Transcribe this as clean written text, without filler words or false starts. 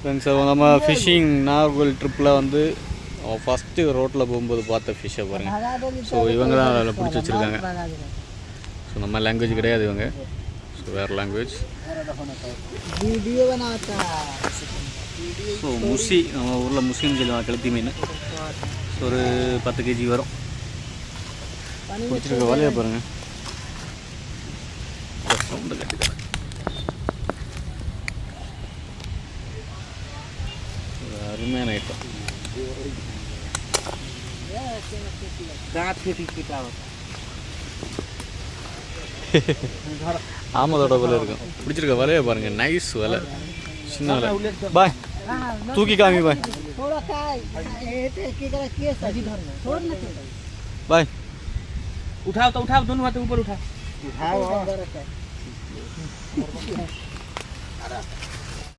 Friends நம்ம fishing Nagercoil ட்ரிப்பில் வந்து ஃபஸ்ட்டு ரோட்டில் போகும்போது பார்த்த ஃபிஷ்ஷை பாருங்கள். ஸோ இவங்க தான் அதில் பிடிச்சி வச்சுருக்காங்க. ஸோ நம்ம லாங்குவேஜ் கிடையாது இவங்க, ஸோ வேறு லாங்குவேஜ். ஸோ முசி, நம்ம ஊரில் முசின்னு சொல்லுவாங்க கெளுத்தி மீன். ஸோ ஒரு 10 kg வரும். பிடிச்சிருக்க வலையை பாருங்கள், சவுண்டு கட்டிக்கலாம். அருமையான ஐட்டம். ஆமதோட வலை இருக்கும். பிடிச்சிருக்க வலையை பாருங்கள், நைஸ் வலை, சின்ன வலை. பாய் தூக்கி காமி பாய். बाय उठाओ तो उठाओ, दोनों हाथ ऊपर उठाओ।